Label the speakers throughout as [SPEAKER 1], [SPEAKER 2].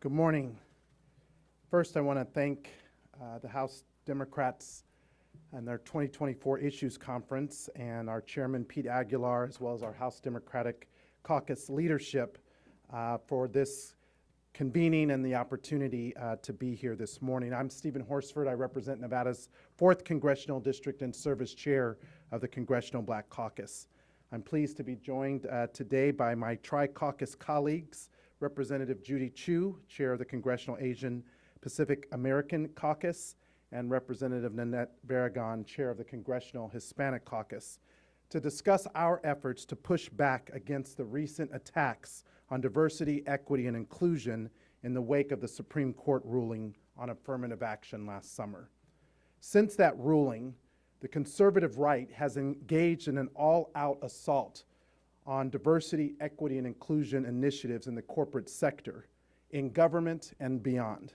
[SPEAKER 1] Good morning. First, I want to thank the House Democrats and their 2024 Issues Conference and our Chairman Pete Aguilar, as well as our House Democratic Caucus leadership for this convening and the opportunity to be here this morning. I'm Stephen Horsford. I represent Nevada's 4th Congressional District and serve as chair of the Congressional Black Caucus. I'm pleased to be joined today by my Tri-Caucus colleagues, Representative Judy Chu, chair of the Congressional Asian Pacific American Caucus, and Representative Nanette Barragan, chair of the Congressional Hispanic Caucus, to discuss our efforts to push back against the recent attacks on diversity, equity, and inclusion in the wake of the Supreme Court ruling on affirmative action last summer. Since that ruling, the conservative right has engaged in an all-out assault on diversity, equity, and inclusion initiatives in the corporate sector, in government, and beyond.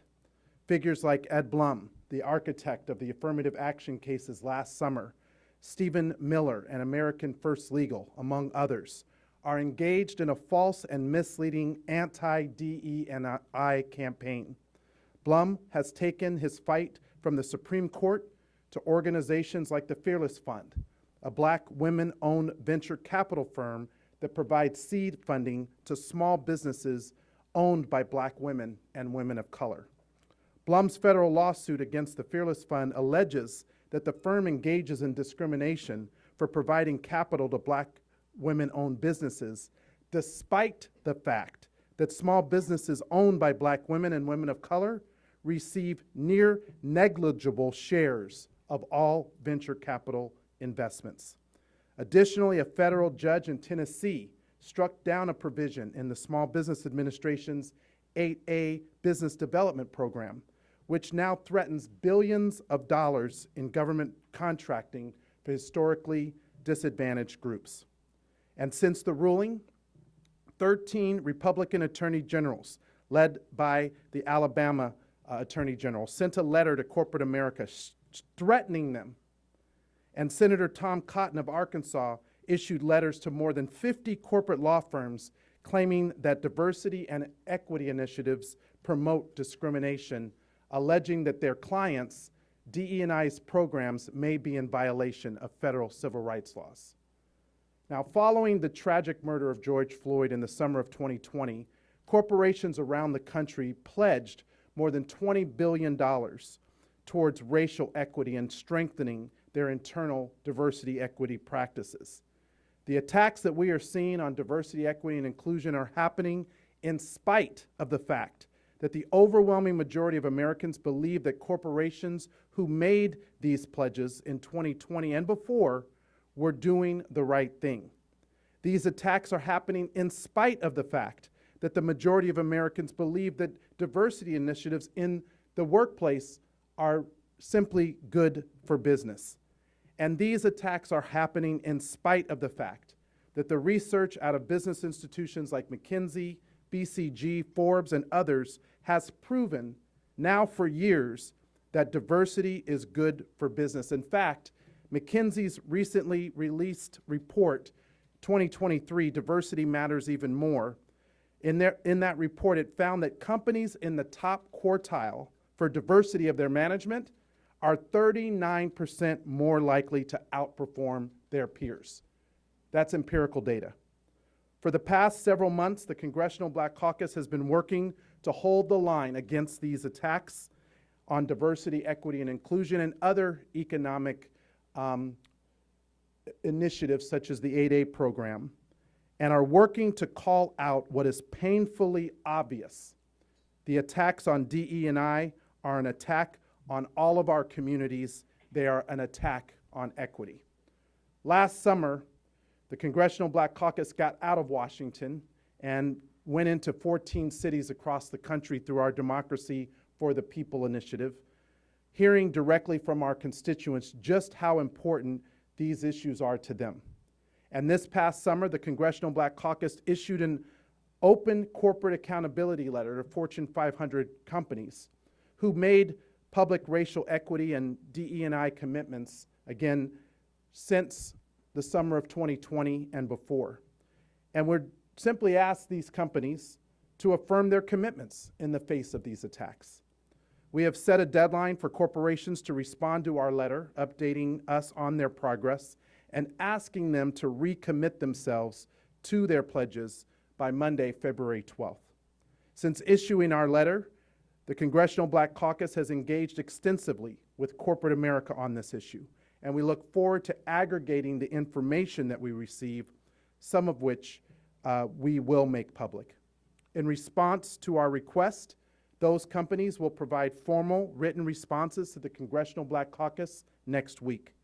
[SPEAKER 1] Figures like Ed Blum, the architect of the affirmative action cases last summer, Stephen Miller and American First Legal, among others, are engaged in a false and misleading anti-DE&I campaign. Blum has taken his fight from the Supreme Court to organizations like the Fearless Fund, a Black women-owned venture capital firm that provides seed funding to small businesses owned by Black women and women of color. Blum's federal lawsuit against the Fearless Fund alleges that the firm engages in discrimination for providing capital to Black women-owned businesses, despite the fact that small businesses owned by Black women and women of color receive near negligible shares of all venture capital investments. Additionally, a federal judge in Tennessee struck down a provision in the Small Business Administration's 8A Business Development Program, which now threatens billions of dollars in government contracting for historically disadvantaged groups. And since the ruling, 13 Republican attorney generals, led by the Alabama Attorney General, sent a letter to corporate America threatening them. And Senator Tom Cotton of Arkansas issued letters to more than 50 corporate law firms claiming that diversity and equity initiatives promote discrimination, alleging that their clients' DE&I's programs may be in violation of federal civil rights laws. Now, following the tragic murder of George Floyd in the summer of 2020, corporations around the country pledged more than $20 billion towards racial equity and strengthening their internal diversity equity practices. The attacks that we are seeing on diversity, equity, and inclusion are happening in spite of the fact that the overwhelming majority of Americans believe that corporations who made these pledges in 2020 and before were doing the right thing. These attacks are happening in spite of the fact that the majority of Americans believe that diversity initiatives in the workplace are simply good for business. And these attacks are happening in spite of the fact that the research out of business institutions like McKinsey, BCG, Forbes, and others has proven now for years that diversity is good for business. In fact, McKinsey's recently released report, 2023, Diversity Matters Even More, in that report, it found that companies in the top quartile for diversity of their management are 39% more likely to outperform their peers. That's empirical data. For the past several months, the Congressional Black Caucus has been working to hold the line against these attacks on diversity, equity, and inclusion and other economic initiatives such as the 8A program, and are working to call out what is painfully obvious. The attacks on DE&I are an attack on all of our communities. They are an attack on equity. Last summer, the Congressional Black Caucus got out of Washington and went into 14 cities across the country through our Democracy for the People initiative, hearing directly from our constituents just how important these issues are to them. And this past summer, the Congressional Black Caucus issued an open corporate accountability letter to Fortune 500 companies who made public racial equity and DE&I commitments, again, since the summer of 2020 and before. And we're simply asked these companies to affirm their commitments in the face of these attacks. We have set a deadline for corporations to respond to our letter, updating us on their progress and asking them to recommit themselves to their pledges by Monday, February 12th. Since issuing our letter, the Congressional Black Caucus has engaged extensively with corporate America on this issue, and we look forward to aggregating the information that we receive, some of which we will make public. In response to our request, those companies will provide formal written responses to the Congressional Black Caucus next week.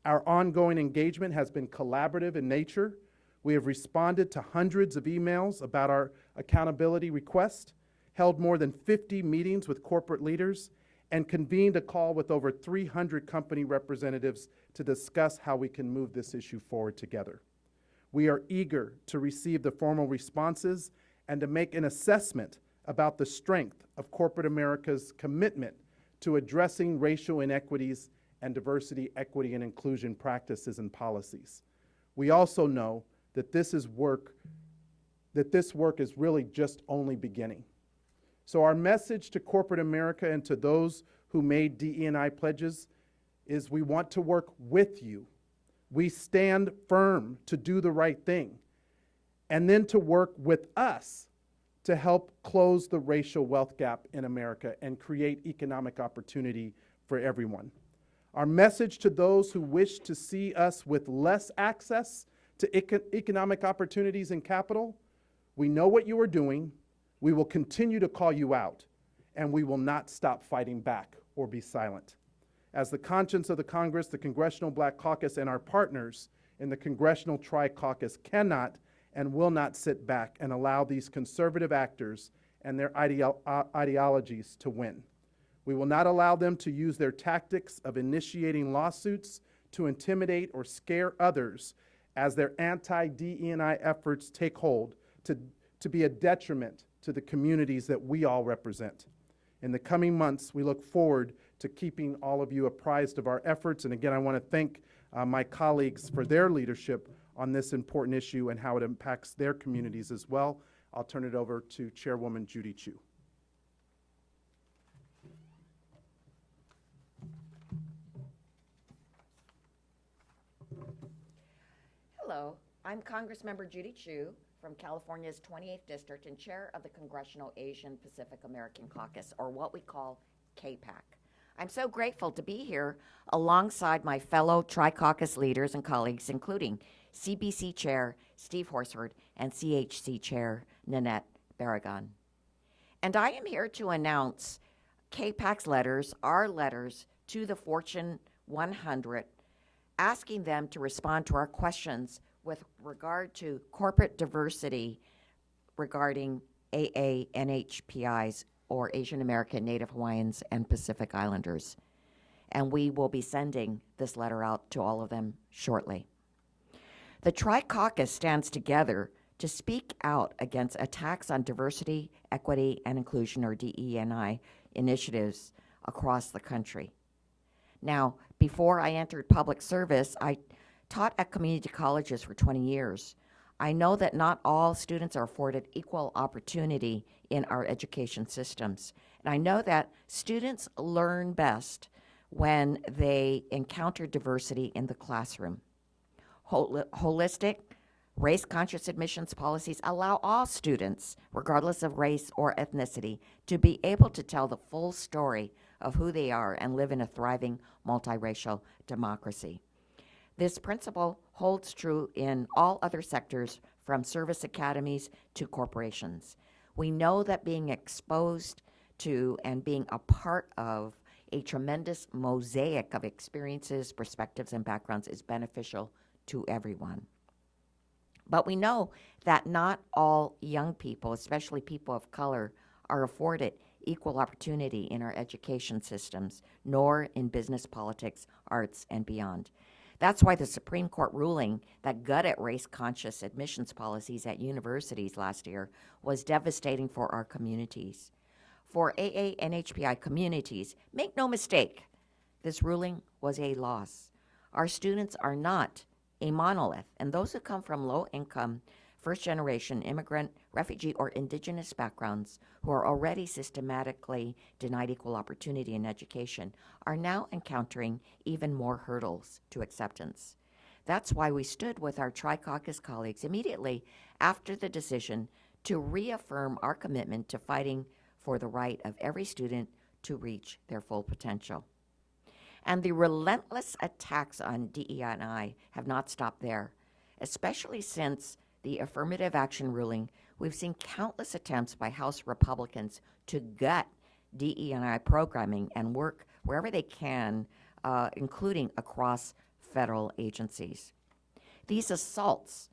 [SPEAKER 1] Our ongoing engagement has been collaborative in nature. We have responded to hundreds of emails about our accountability request, held more than 50 meetings with corporate leaders, and convened a call with over 300 company representatives to discuss how we can move this issue forward together. We are eager to receive the formal responses and to make an assessment about the strength of corporate America's commitment to addressing racial inequities and diversity, equity, and inclusion practices and policies. We also know that this work is really just only beginning. So our message to corporate America and to those who made DE&I pledges is we want to work with you. We stand firm to do the right thing, and then to work with us to help close the racial wealth gap in America and create economic opportunity for everyone. Our message to those who wish to see us with less access to economic opportunities and capital: we know what you are doing, we will continue to call you out, and we will not stop fighting back or be silent. As the conscience of the Congress, the Congressional Black Caucus and our partners in the Congressional Tri-Caucus cannot and will not sit back and allow these conservative actors and their ideologies to win. We will not allow them to use their tactics of initiating lawsuits to intimidate or scare others as their anti-DE&I efforts take hold to be a detriment to the communities that we all represent. In the coming months, we look forward to keeping all of you apprised of our efforts. And again, I want to thank my colleagues for their leadership on this important issue and how it impacts their communities as well. I'll turn it over to Chairwoman Judy Chu.
[SPEAKER 2] Hello, I'm Congressmember Judy Chu from California's 28th District and Chair of the Congressional Asian Pacific American Caucus, or what we call CAPAC. I'm so grateful to be here alongside my fellow Tri-Caucus leaders and colleagues, including CBC Chair Steve Horsford and CHC Chair Nanette Barragan. And I am here to announce CAPAC's letters, our letters to the Fortune 100, asking them to respond to our questions with regard to corporate diversity regarding AANHPIs, or Asian American, Native Hawaiians, and Pacific Islanders. And we will be sending this letter out to all of them shortly. The Tri-Caucus stands together to speak out against attacks on diversity, equity, and inclusion, or DE&I, initiatives across the country. Now, before I entered public service, I taught at community colleges for 20 years. I know that not all students are afforded equal opportunity in our education systems. And I know that students learn best when they encounter diversity in the classroom. Holistic, race-conscious admissions policies allow all students, regardless of race or ethnicity, to be able to tell the full story of who they are and live in a thriving multiracial democracy. This principle holds true in all other sectors, from service academies to corporations. We know that being exposed to and being a part of a tremendous mosaic of experiences, perspectives, and backgrounds is beneficial to everyone. But we know that not all young people, especially people of color, are afforded equal opportunity in our education systems, nor in business, politics, arts, and beyond. That's why the Supreme Court ruling that gutted race-conscious admissions policies at universities last year was devastating for our communities. For AA and HPI communities, make no mistake, this ruling was a loss. Our students are not a monolith, and those who come from low-income, first-generation immigrant, refugee, or indigenous backgrounds who are already systematically denied equal opportunity in education are now encountering even more hurdles to acceptance. That's why we stood with our Tri-Caucus colleagues immediately after the decision to reaffirm our commitment to fighting for the right of every student to reach their full potential. And the relentless attacks on DE&I have not stopped there. Especially since the affirmative action ruling, we've seen countless attempts by House Republicans to gut DE&I programming and work wherever they can, including across federal agencies. These assaults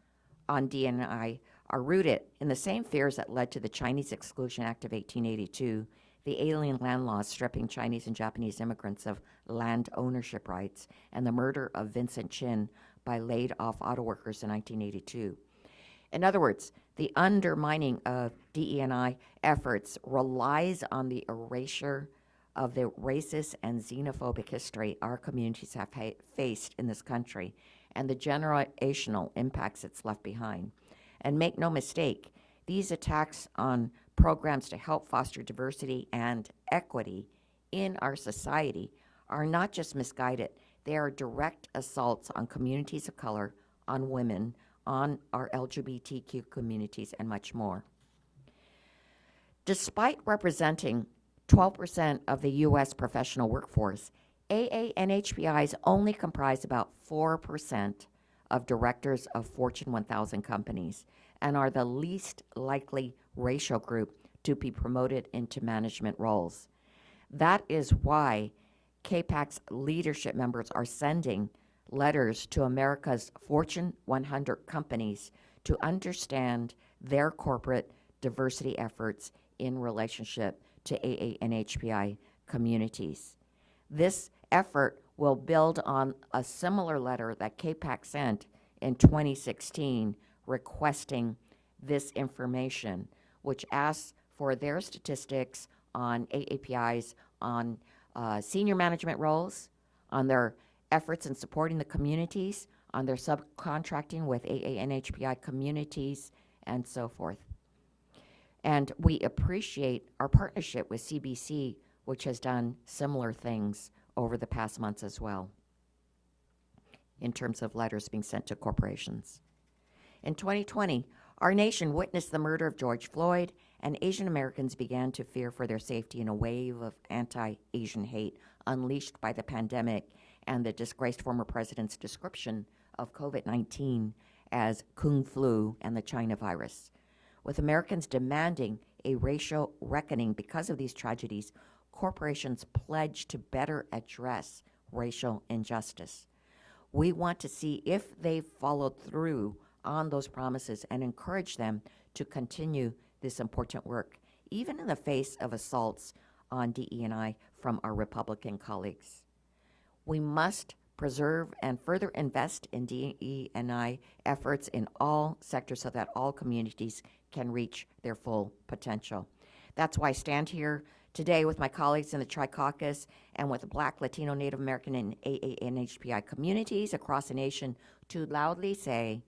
[SPEAKER 2] on DE&I are rooted in the same fears that led to the Chinese Exclusion Act of 1882, the alien land laws stripping Chinese and Japanese immigrants of land ownership rights, and the murder of Vincent Chin by laid-off auto workers in 1982. In other words, the undermining of DE&I efforts relies on the erasure of the racist and xenophobic history our communities have faced in this country and the generational impacts it's left behind. And make no mistake, these attacks on programs to help foster diversity and equity in our society are not just misguided, they are direct assaults on communities of color, on women, on our LGBTQ communities, and much more. Despite representing 12% of the U.S. professional workforce, AANHPIs only comprise about 4% of directors of Fortune 1000 companies and are the least likely racial group to be promoted into management roles. That is why CAPAC's leadership members are sending letters to America's Fortune 100 companies to understand their corporate diversity efforts in relationship to AANHPI communities. This effort will build on a similar letter that CAPAC sent in 2016 requesting this information, which asks for their statistics on AAPIs on senior management roles, on their efforts in supporting the communities, on their subcontracting with AANHPI communities, and so forth. And we appreciate our partnership with CBC, which has done similar things over the past months as well, in terms of letters being sent to corporations. In 2020, our nation witnessed the murder of George Floyd, and Asian Americans began to fear for their safety in a wave of anti-Asian hate unleashed by the pandemic and the disgraced former president's description of COVID-19 as Kung Flu and the China virus. With Americans demanding a racial reckoning because of these tragedies, corporations pledge to better address racial injustice. We want to see if they followed through on those promises and encourage them to continue this important work, even in the face of assaults on DE&I from our Republican colleagues. We must preserve and further invest in DE&I efforts in all sectors so that all communities can reach their full potential. That's why I stand here today with my colleagues in the Tri-Caucus and with the Black, Latino, Native American, and AANHPI communities across the nation to loudly say,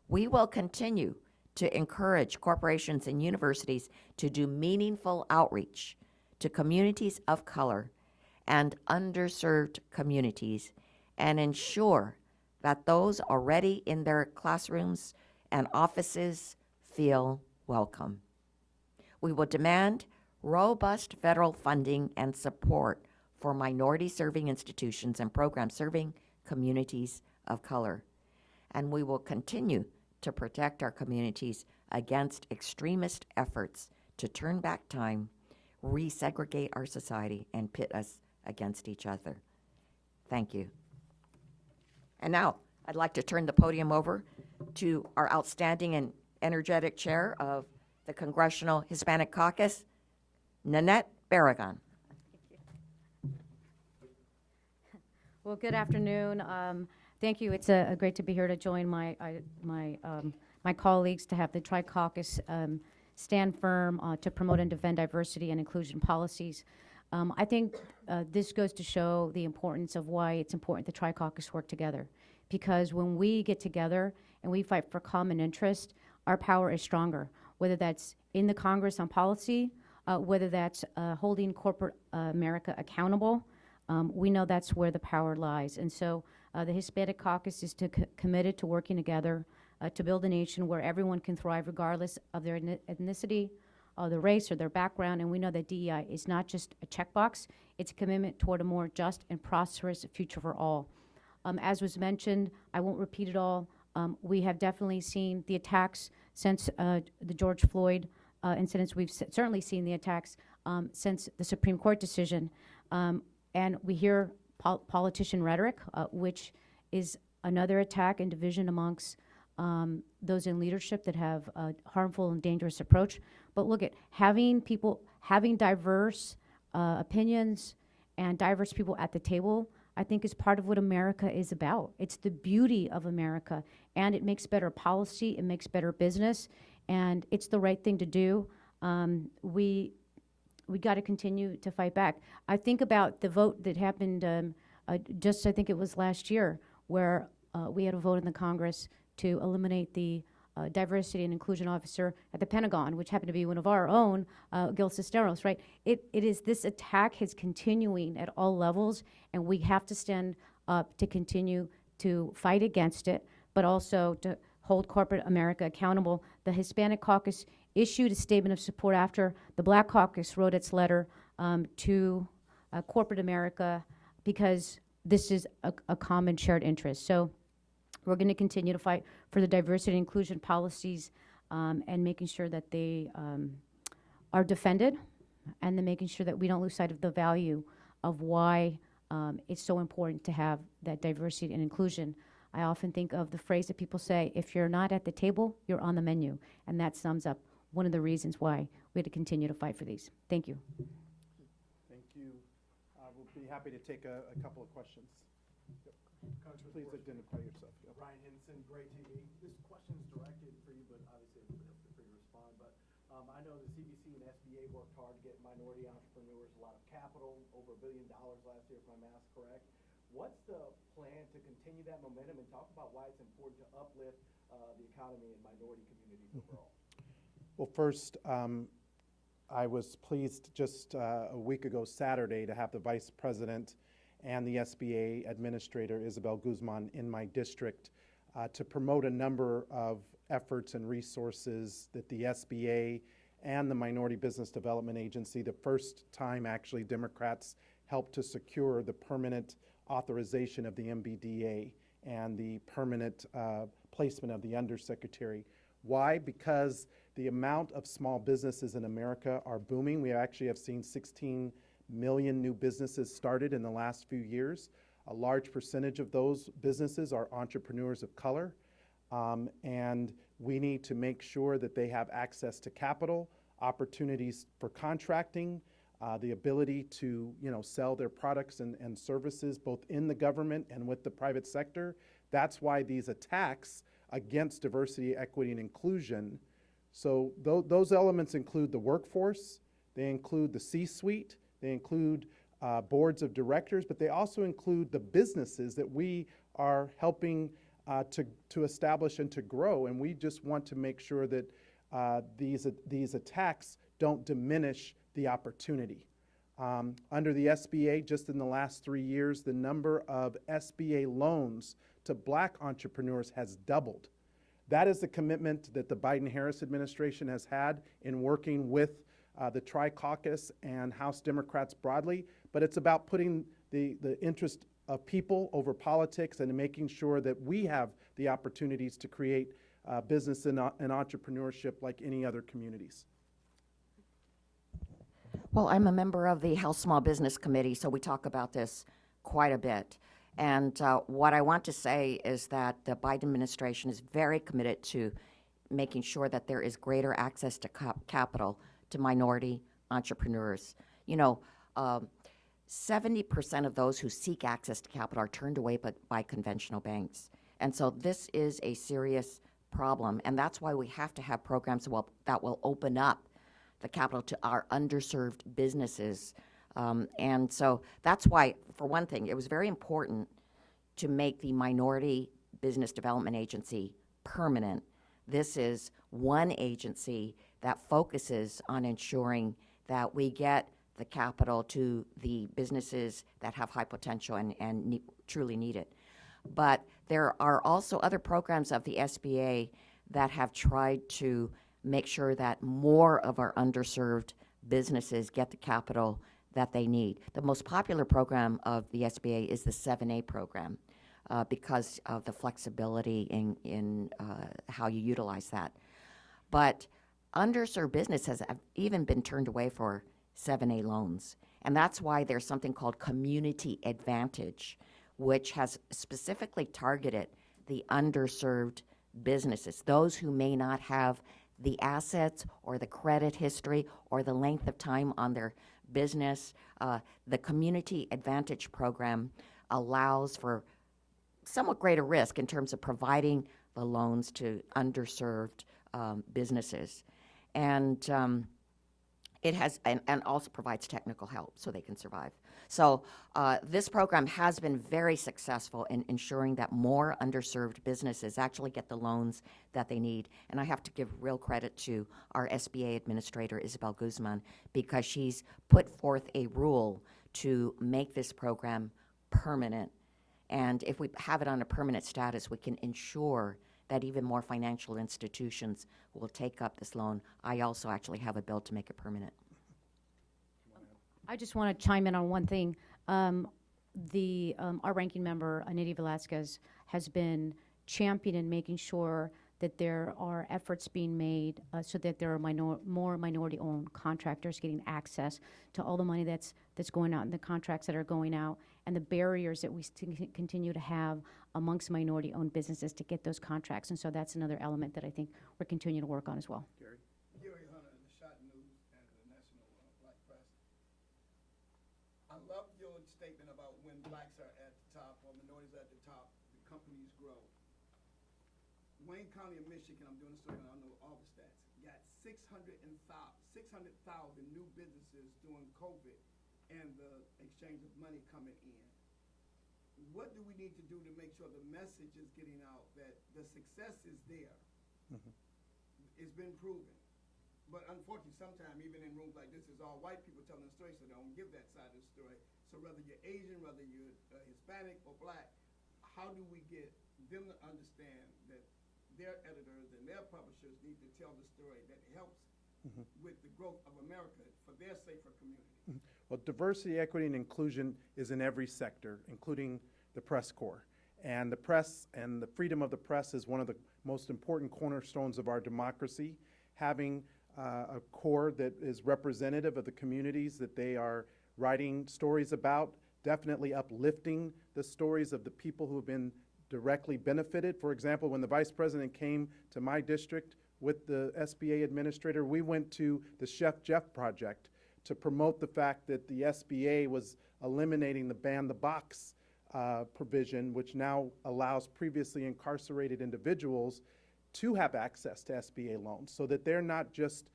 [SPEAKER 2] we will continue to encourage corporations and universities to do meaningful outreach to communities of color and underserved communities and ensure that those already in their classrooms and offices feel welcome. We will demand robust federal funding and support for minority-serving institutions and programs serving communities of color. And we will continue to protect our communities against extremist efforts to turn back time, resegregate our society, and pit us against each other. Thank you. And now, I'd like to turn the podium over to our outstanding and energetic chair of the Congressional Hispanic Caucus, Nanette Barragan.
[SPEAKER 3] Well, good afternoon. Thank you. It's great to be here to join my colleagues to have the Tri-Caucus stand firm to promote and defend diversity and inclusion policies. I think this goes to show the importance of why it's important the Tri-Caucus work together. Because when we get together and we fight for common interest, our power is stronger, whether that's in the Congress on policy, whether that's holding corporate America accountable. We know that's where the power lies. And so the Hispanic Caucus is committed to working together to build a nation where everyone can thrive regardless of their ethnicity, their race, or their background. And we know that DEI is not just a checkbox, it's a commitment toward a more just and prosperous future for all. As was mentioned, I won't repeat it all. We have definitely seen the attacks since the George Floyd incidents. We've certainly seen the attacks since the Supreme Court decision. And we hear politician rhetoric, which is another attack and division amongst those in leadership that have a harmful and dangerous approach. But look at having diverse opinions and diverse people at the table, I think is part of what America is about. It's the beauty of America, and it makes better policy, it makes better business, and it's the right thing to do. We got to continue to fight back. I think about the vote that happened I think it was last year, where we had a vote in the Congress to eliminate the diversity and inclusion officer at the Pentagon, which happened to be one of our own, Gil Cisneros, right? It is, this attack is continuing at all levels, and we have to stand up to continue to fight against it, but also to hold corporate America accountable. The Hispanic Caucus issued a statement of support after the Black Caucus wrote its letter to corporate America, because this is a common shared interest. So we're going to continue to fight for the diversity and inclusion policies and making sure that they are defended, and then making sure that we don't lose sight of the value of why it's so important to have that diversity and inclusion. I often think of the phrase that people say, if you're not at the table, you're on the menu. And that sums up one of the reasons why we have to continue to fight for these. Thank you.
[SPEAKER 1] Thank you. We'll be happy to take a couple of questions. Please identify yourself. Yep.
[SPEAKER 4] Ryan Henson, Gray TV. This question is directed for you, but obviously feel free to respond. But I know the CBC and SBA worked hard to get minority entrepreneurs a lot of capital, over $1 billion last year, if my math's correct. What's the plan to continue that momentum, and talk about why it's important to uplift the economy and minority communities overall?
[SPEAKER 1] Well, first, I was pleased just a week ago Saturday to have the Vice President and the SBA Administrator, Isabel Guzman, in my district to promote a number of efforts and resources that the SBA and the Minority Business Development Agency, the first time actually Democrats helped to secure the permanent authorization of the MBDA and the permanent placement of the Undersecretary. Why? Because the amount of small businesses in America are booming. We actually have seen 16 million new businesses started in the last few years. A large percentage of those businesses are entrepreneurs of color, and we need to make sure that they have access to capital, opportunities for contracting, the ability to sell their products and services both in the government and with the private sector. That's why these attacks against diversity, equity, and inclusion. So those elements include the workforce, they include the C-suite, they include boards of directors, but they also include the businesses that we are helping to establish and to grow. And we just want to make sure that these attacks don't diminish the opportunity. Under the SBA, just in the last 3 years, the number of SBA loans to Black entrepreneurs has doubled. That is the commitment that the Biden-Harris administration has had in working with the Tri-Caucus and House Democrats broadly, but it's about putting the interest of people over politics and making sure that we have the opportunities to create business and entrepreneurship like any other communities.
[SPEAKER 2] Well, I'm a member of the House Small Business Committee, so we talk about this quite a bit. And what I want to say is that the Biden administration is very committed to making sure that there is greater access to capital to minority entrepreneurs. 70% of those who seek access to capital are turned away by conventional banks. And so this is a serious problem, and that's why we have to have programs that will open up the capital to our underserved businesses. And so that's why, for one thing, it was very important to make the Minority Business Development Agency permanent. This is one agency that focuses on ensuring that we get the capital to the businesses that have high potential and truly need it. But there are also other programs of the SBA that have tried to make sure that more of our underserved businesses get the capital that they need. The most popular program of the SBA is the 7A program because of the flexibility in how you utilize that. But underserved business has even been turned away for 7A loans. And that's why there's something called Community Advantage, which has specifically targeted the underserved businesses, those who may not have the assets or the credit history or the length of time on their business. The Community Advantage program allows for somewhat greater risk in terms of providing the loans to underserved businesses. And it has, and also provides technical help so they can survive. So this program has been very successful in ensuring that more underserved businesses actually get the loans that they need. And I have to give real credit to our SBA administrator, Isabel Guzman, because she's put forth a rule to make this program permanent. And if we have it on a permanent status, we can ensure that even more financial institutions will take up this loan. I also actually have a bill to make it permanent.
[SPEAKER 3] I just want to chime in on one thing. Our ranking member, Anita Velasquez, has been championing making sure that there are efforts being made so that there are more minority-owned contractors getting access to all the money that's going out in the contracts that are going out, and the barriers that we continue to have amongst minority-owned businesses to get those contracts. And so that's another element that I think we're continuing to work on as well.
[SPEAKER 5] Gary Hunter, the Shot News and the National Black Press. I love your statement about when blacks are at the top or minorities are at the top, the companies grow. Wayne County of Michigan, I'm doing a survey, I don't know all the stats, got 600,000 new businesses during COVID and the exchange of money coming in. What do we need to do to make sure the message is getting out that the success is there? It's been proven. But unfortunately, sometimes even in rooms like this, it's all white people telling the story, so they don't give that side of the story. So whether you're Asian, whether you're Hispanic or black, how do we get them to understand that their editors and their publishers need to tell the story that helps with the growth of America for their safer community?
[SPEAKER 1] Well, diversity, equity, and inclusion is in every sector, including the press corps. And the press and the freedom of the press is one of the most important cornerstones of our democracy. Having a corps that is representative of the communities that they are writing stories about, definitely uplifting the stories of the people who have been directly benefited. For example, when the vice president came to my district with the SBA administrator, we went to the Chef Jeff Project to promote the fact that the SBA was eliminating the ban the box provision, which now allows previously incarcerated individuals to have access to SBA loans, so that they're not just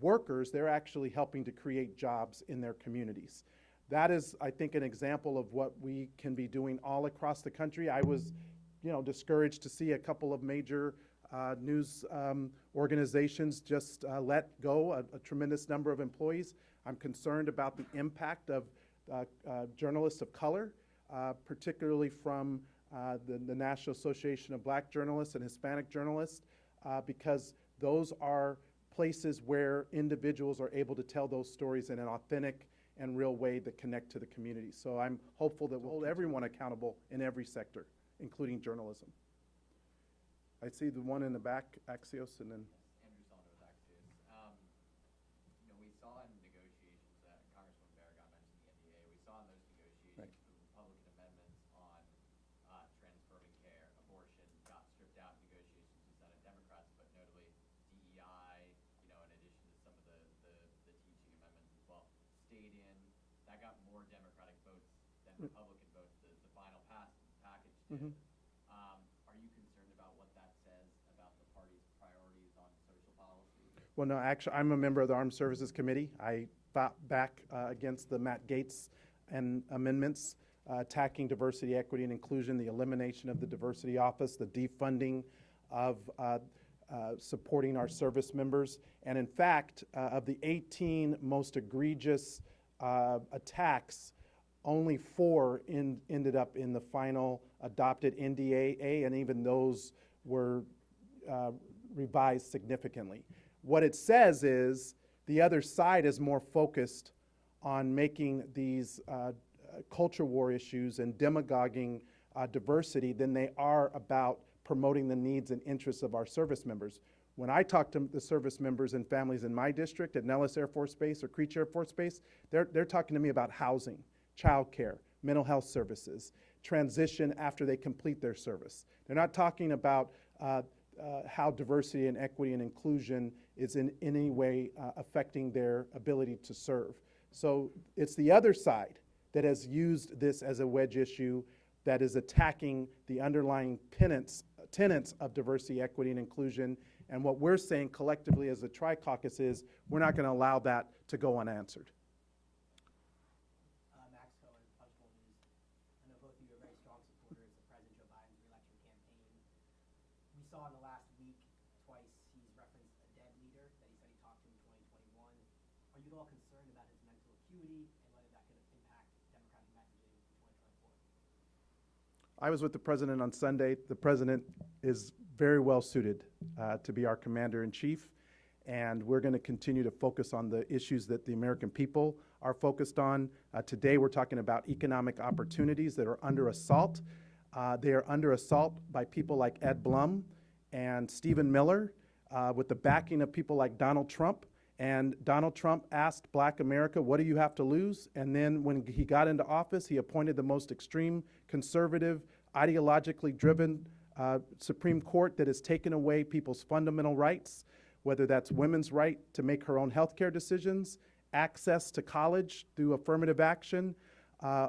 [SPEAKER 1] workers, they're actually helping to create jobs in their communities. That is, I think, an example of what we can be doing all across the country. I was, discouraged to see a couple of major news organizations just let go a tremendous number of employees. I'm concerned about the impact of journalists of color, particularly from the National Association of Black Journalists and Hispanic Journalists, because those are places where individuals are able to tell those stories in an authentic and real way that connect to the community. So I'm hopeful that we'll hold everyone accountable in every sector, including journalism. I see the one in the back, Axios, and then
[SPEAKER 6] Andrew Saunders with Axios. We saw in negotiations that Congressman Barragan mentioned the NDA. We saw in those negotiations
[SPEAKER 1] Right.
[SPEAKER 6] the Republican amendments on transforming care, abortion got stripped out in negotiations with Senate Democrats, but notably DEI, in addition to some of the teaching amendments as well, stayed in. That got more Democratic votes than Republican votes. The final package did. Are you concerned about what that says about the party's priorities on social policy?
[SPEAKER 1] well, no, actually, I'm a member of the Armed Services Committee. I fought back against the Matt Gaetz and amendments attacking diversity, equity, and inclusion, the elimination of the diversity office, the defunding of supporting our service members. And in fact, of the 18 most egregious attacks, only 4 ended up in the final adopted NDAA, and even those were revised significantly. What it says is the other side is more focused on making these culture war issues and demagoguing diversity than they are about promoting the needs and interests of our service members. When I talk to the service members and families in my district at Nellis Air Force Base or Creech Air Force Base, they're talking to me about housing, childcare, mental health services, transition after they complete their service. They're not talking about how diversity and equity and inclusion is in any way affecting their ability to serve. So it's the other side that has used this as a wedge issue that is attacking the underlying tenets of diversity, equity, and inclusion. And what we're saying collectively as the Tri-Caucus is we're not going to allow that to go unanswered.
[SPEAKER 7] Max Cohen, Punchbowl News. I know both of you are very strong supporters of President Joe Biden's re-election campaign. We saw in the last week twice he's referenced a dead leader that he said he talked to in 2021. Are you at all concerned about his mental acuity and whether that could impact Democratic messaging in 2024?
[SPEAKER 1] I was with the president on Sunday. The president is very well suited to be our commander-in-chief, and we're going to continue to focus on the issues that the American people are focused on. Today we're talking about economic opportunities that are under assault. They are under assault by people like Ed Blum and Stephen Miller, with the backing of people like Donald Trump. And Donald Trump asked Black America, what do you have to lose? And then when he got into office, he appointed the most extreme, conservative, ideologically driven Supreme Court that has taken away people's fundamental rights, whether that's women's right to make her own healthcare decisions, access to college through affirmative action,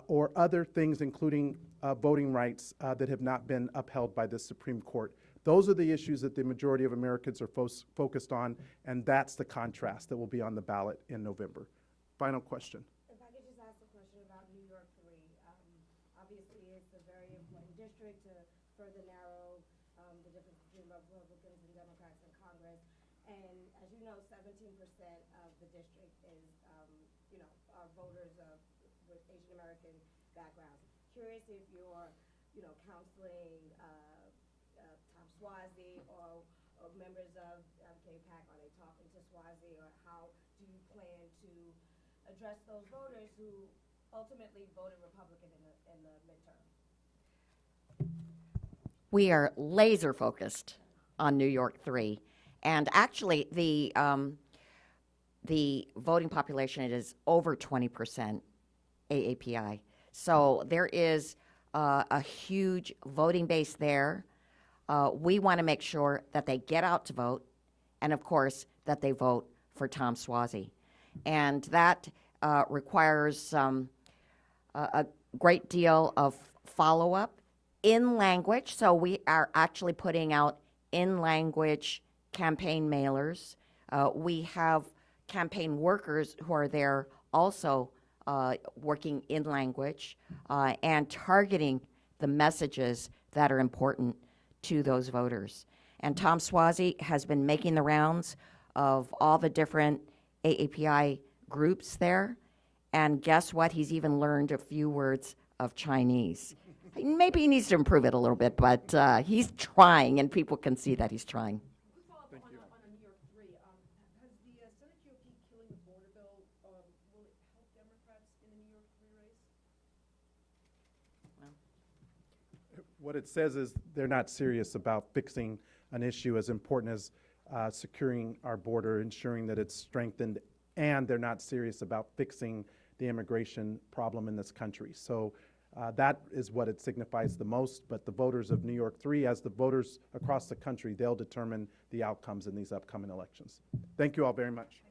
[SPEAKER 1] or other things, including voting rights that have not been upheld by the Supreme Court. Those are the issues that the majority of Americans are focused on, and that's the contrast that will be on the ballot in November. Final question.
[SPEAKER 8] If I could just ask a question about New York 3. Obviously, it's a very important district to further narrow the difference between Republicans and Democrats in Congress. And as you know, 17% of the district is, are voters with Asian American backgrounds. Curious if you're, counseling Tom Swazi or members of AAPIC, are they talking to Swazi, or how do you plan to address those voters who ultimately voted Republican in the midterm?
[SPEAKER 2] We are laser focused on New York 3. And actually, the voting population is over 20% AAPI. So there is a huge voting base there. We want to make sure that they get out to vote, and of course, that they vote for Tom Swazi. And that requires a great deal of follow-up in language. So we are actually putting out in-language campaign mailers. We have campaign workers who are there also working in language and targeting the messages that are important to those voters. And Tom Swazi has been making the rounds of all the different AAPI groups there. And guess what? He's even learned a few words of Chinese. Maybe he needs to improve it a little bit, but he's trying, and people can see that he's trying.
[SPEAKER 9] Quick follow-up on New York 3. Has the Senate GOP killing the border bill, will it help Democrats in the New York 3 race?
[SPEAKER 1] What it says is they're not serious about fixing an issue as important as securing our border, ensuring that it's strengthened, and they're not serious about fixing the immigration problem in this country. So that is what it signifies the most, but the voters of New York 3, as the voters across the country, they'll determine the outcomes in these upcoming elections. Thank you all very much.